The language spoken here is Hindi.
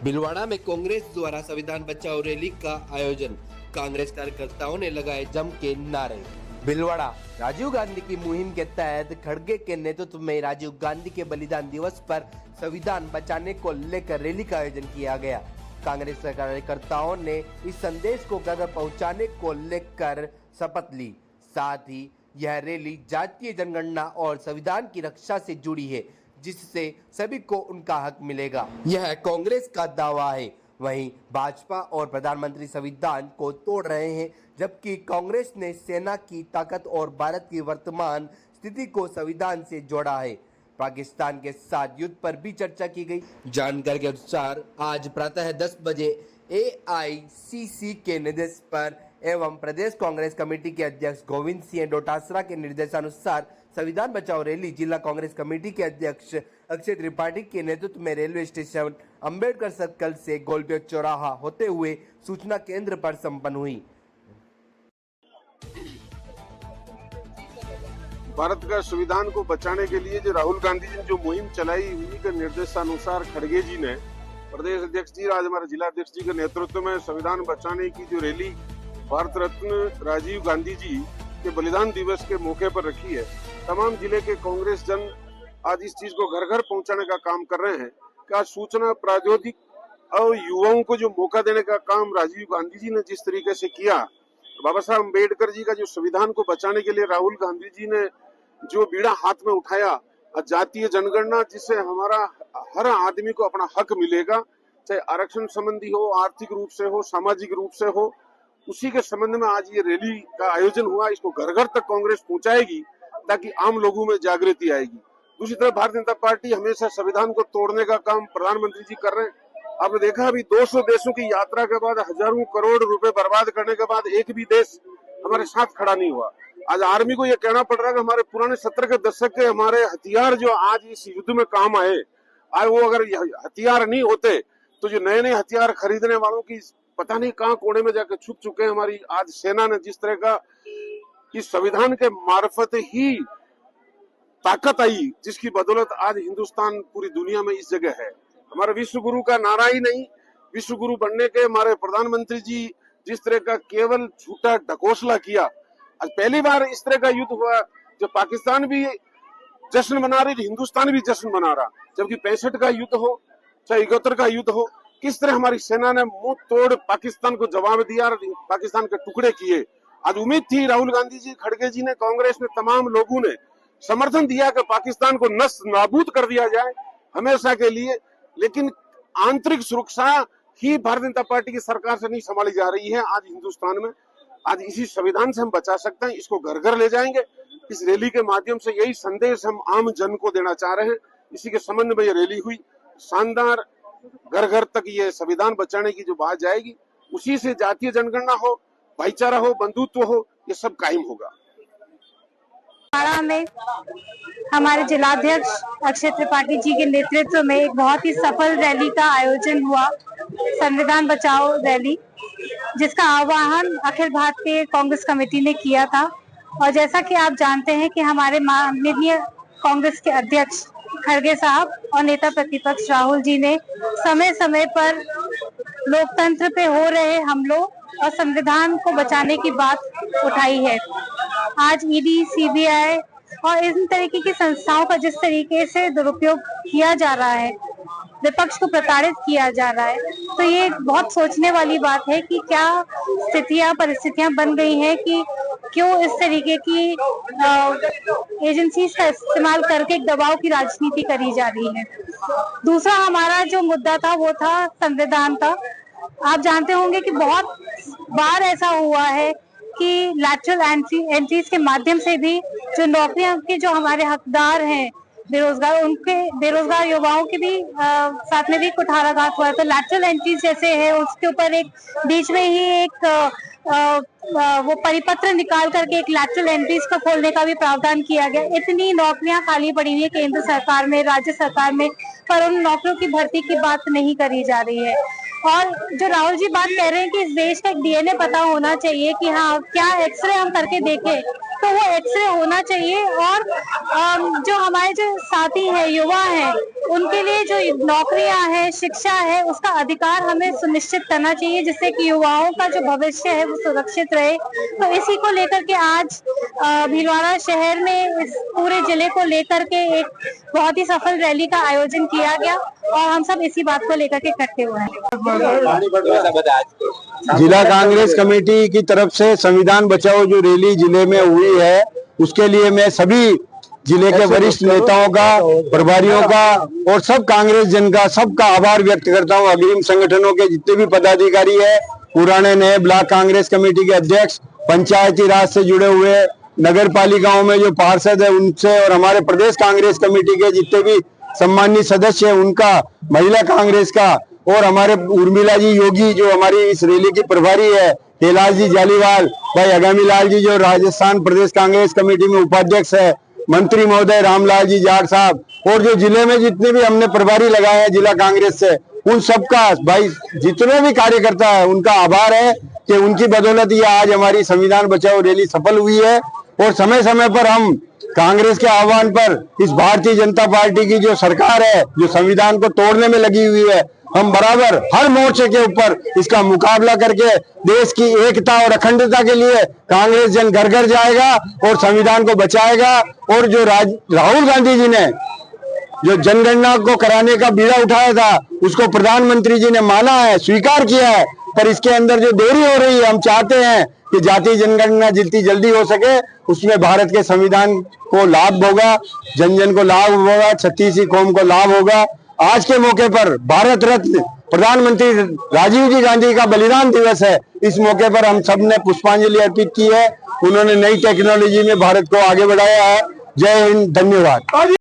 भीलवाड़ा में कांग्रेस द्वारा संविधान बचाओ रैली का आयोजन। कांग्रेस कार्यकर्ताओं ने लगाए जम के नारे। भीलवाड़ा राजीव गांधी की मुहिम के तहत खड़गे के नेतृत्व में राजीव गांधी के बलिदान दिवस पर संविधान बचाने को लेकर रैली का आयोजन किया गया। कांग्रेस कार्यकर्ताओं ने इस संदेश को घर पहुंचाने को लेकर शपथ ली। साथ ही यह रैली जातीय जनगणना और संविधान की रक्षा से जुड़ी है, जिससे सभी को उनका हक मिलेगा, यह कांग्रेस का दावा है। वहीं भाजपा और प्रधानमंत्री संविधान को तोड़ रहे हैं, जबकि कांग्रेस ने सेना की ताकत और भारत की वर्तमान स्थिति को संविधान से जोड़ा है। पाकिस्तान के साथ युद्ध पर भी चर्चा की गई। जानकारी के अनुसार आज प्रातः 10 बजे AICC के निर्देश पर एवं प्रदेश कांग्रेस कमेटी के अध्यक्ष गोविंद सिंह डोटासरा के निर्देशानुसार संविधान बचाओ रैली जिला कांग्रेस कमेटी के अध्यक्ष अक्षय त्रिपाठी के नेतृत्व में रेलवे स्टेशन अंबेडकर सर्कल से गोलबेग चौराहा होते हुए सूचना केंद्र पर संपन्न हुई। भारत का संविधान को बचाने के लिए जो राहुल गांधी जी ने जो मुहिम चलाई, उन्हीं के निर्देशानुसार खड़गे जी ने, प्रदेश अध्यक्ष जी, आज हमारे जिला अध्यक्ष जी के नेतृत्व में संविधान बचाने की जो रैली भारत रत्न राजीव गांधी जी के बलिदान दिवस के मौके पर रखी है। तमाम जिले के कांग्रेस जन आज इस चीज को घर घर पहुंचाने का काम कर रहे हैं कि आज सूचना प्रौद्योगिकी और युवाओं को जो मौका देने का काम राजीव गांधी जी ने जिस तरीके से किया, बाबा साहब अम्बेडकर जी का जो संविधान को बचाने के लिए राहुल गांधी जी ने जो बीड़ा हाथ में उठाया, जातीय जनगणना जिससे हमारा हर आदमी को अपना हक मिलेगा, चाहे आरक्षण संबंधी हो, आर्थिक रूप से हो, सामाजिक रूप से हो, उसी के संबंध में आज ये रैली का आयोजन हुआ। इसको घर घर तक कांग्रेस पहुंचाएगी ताकि आम लोगों में जागृति आएगी। दूसरी तरफ भारतीय जनता पार्टी हमेशा संविधान को तोड़ने का काम प्रधानमंत्री जी कर रहे हैं। आपने देखा अभी 200 देशों की यात्रा के बाद, हजारों करोड़ रुपए बर्बाद करने के बाद एक भी देश हमारे साथ खड़ा नहीं हुआ। आज आर्मी को यह कहना पड़ रहा है कि हमारे पुराने 70 के दशक के हमारे हथियार जो आज इस युद्ध में काम आए, आज वो अगर हथियार नहीं होते तो जो नए नए हथियार खरीदने वालों की पता नहीं कहां कोने में जाकर छुप चुके हैं। हमारी आज सेना ने जिस तरह का इस संविधान के मार्फत ही ताकत आई, जिसकी बदौलत आज हिंदुस्तान पूरी दुनिया में इस जगह है। हमारे विश्व गुरु का नारा ही नहीं, विश्व गुरु बनने के हमारे प्रधानमंत्री जी जिस तरह का केवल झूठा ढकोसला किया, आज पहली बार इस तरह का युद्ध हुआ जो पाकिस्तान भी जश्न मना रही, हिंदुस्तान भी जश्न मना रहा। जबकि 65 का युद्ध हो चाहे 71 का युद्ध हो, किस तरह हमारी सेना ने मुंह तोड़ पाकिस्तान को जवाब दिया और पाकिस्तान के टुकड़े किए। आज उम्मीद थी राहुल गांधी जी, खड़गे जी ने, कांग्रेस ने, तमाम लोगों ने समर्थन दिया कि पाकिस्तान को नष्ट नाबूद कर दिया जाए हमेशा के लिए, लेकिन आंतरिक सुरक्षा ही भारतीय जनता पार्टी की सरकार से नहीं संभाली जा रही है। आज हिंदुस्तान में आज इसी संविधान से हम बचा सकते हैं, इसको घर घर ले जाएंगे। इस रैली के माध्यम से यही संदेश हम आम जन को देना चाह रहे हैं। इसी के संबंध में ये रैली हुई, शानदार, घर घर तक ये संविधान बचाने की जो बात जाएगी, उसी से जातीय जनगणना हो, भाईचारा हो, बंधुत्व हो, ये सब कायम होगा। में हमारे जिलाध्यक्ष अक्षय त्रिपाठी जी के नेतृत्व में एक बहुत ही सफल रैली का आयोजन हुआ, संविधान बचाओ रैली, जिसका आह्वान अखिल भारतीय कांग्रेस कमेटी ने किया था। और जैसा कि आप जानते हैं कि हमारे माननीय कांग्रेस के अध्यक्ष खड़गे साहब और नेता प्रतिपक्ष राहुल जी ने समय समय पर लोकतंत्र पे हो रहे हमलों और संविधान को बचाने की बात उठाई है। आज ED, CBI और इन तरीके की संस्थाओं का जिस तरीके से दुरुपयोग किया जा रहा है, विपक्ष को प्रताड़ित किया जा रहा है, तो ये बहुत सोचने वाली बात है कि क्या परिस्थितियां बन गई हैं कि क्यों इस तरीके की एजेंसीज का इस्तेमाल करके एक दबाव की राजनीति करी जा रही है। दूसरा हमारा जो मुद्दा था वो था संविधान का। आप जानते होंगे कि बहुत बार ऐसा हुआ है कि लैटरल एंट्रीज के माध्यम से भी जो नौकरियां के जो हमारे हकदार हैं बेरोजगार, उनके बेरोजगार युवाओं के भी साथ में भी कुठाराघात हुआ है। तो लैटरल एंट्रीज जैसे है, उसके ऊपर एक बीच में ही एक वो परिपत्र निकाल करके एक लैटरल एंट्रीज को खोलने का भी प्रावधान किया गया। इतनी नौकरियां खाली पड़ी हुई है केंद्र सरकार में, राज्य सरकार में, पर उन नौकरियों की भर्ती की बात नहीं करी जा रही है। और जो राहुल जी बात कह रहे हैं कि इस देश का एक डीएनए पता होना चाहिए कि हाँ क्या एक्सरे हम करके देखें, तो वो एक्सरे होना चाहिए। और जो हमारे जो साथी है, युवा है, उनके लिए जो नौकरियां है, शिक्षा है, उसका अधिकार हमें सुनिश्चित करना चाहिए, जिससे कि युवाओं का जो भविष्य है वो सुरक्षित रहे। तो इसी को लेकर के आज भीलवाड़ा शहर में इस पूरे जिले को लेकर के एक बहुत ही सफल रैली का आयोजन किया गया और हम सब इसी बात को लेकर के इकट्ठे हुए हैं। जिला कांग्रेस कमेटी की तरफ से संविधान बचाओ जो रैली जिले में हुई है, उसके लिए मैं सभी जिले के वरिष्ठ नेताओं का, प्रभारियों का और सब कांग्रेस जन का सबका आभार व्यक्त करता हूं। अग्रिम संगठनों के जितने भी पदाधिकारी है, पुराने नए ब्लॉक कांग्रेस कमेटी के अध्यक्ष, पंचायती राज से जुड़े हुए नगर पालिकाओं में जो पार्षद है उनसे, और हमारे प्रदेश कांग्रेस कमेटी के जितने भी सम्मानित सदस्य है उनका, महिला कांग्रेस का, और हमारे उर्मिला जी योगी जो हमारी इस रैली की प्रभारी है, कैलाश जी जालीवाल, भाई आगामी लाल जी जो राजस्थान प्रदेश कांग्रेस कमेटी में उपाध्यक्ष है, मंत्री महोदय रामलाल जी जाट साहब, और जो जिले में जितने भी हमने प्रभारी लगाए हैं जिला कांग्रेस से, उन सबका भाई जितने भी कार्यकर्ता है उनका आभार है कि उनकी बदौलत ये आज हमारी संविधान बचाओ रैली सफल हुई है। और समय समय पर हम कांग्रेस के आह्वान पर इस भारतीय जनता पार्टी की जो सरकार है, जो संविधान को तोड़ने में लगी हुई है, हम बराबर हर मोर्चे के ऊपर इसका मुकाबला करके देश की एकता और अखंडता के लिए कांग्रेस जन घर घर जाएगा और संविधान को बचाएगा। और जो राहुल गांधी जी ने जो जनगणना को कराने का बीड़ा उठाया था, उसको प्रधानमंत्री जी ने माना है, स्वीकार किया है, पर इसके अंदर जो देरी हो रही है, हम चाहते हैं कि जातीय जनगणना जितनी जल्दी हो सके उसमें भारत के संविधान को लाभ होगा, जन जन को लाभ होगा, छत्तीसी कौम को लाभ होगा। आज के मौके पर भारत रत्न प्रधानमंत्री राजीव जी गांधी का बलिदान दिवस है, इस मौके पर हम सब ने पुष्पांजलि अर्पित की है। उन्होंने नई टेक्नोलॉजी में भारत को आगे बढ़ाया है। जय हिंद, धन्यवाद।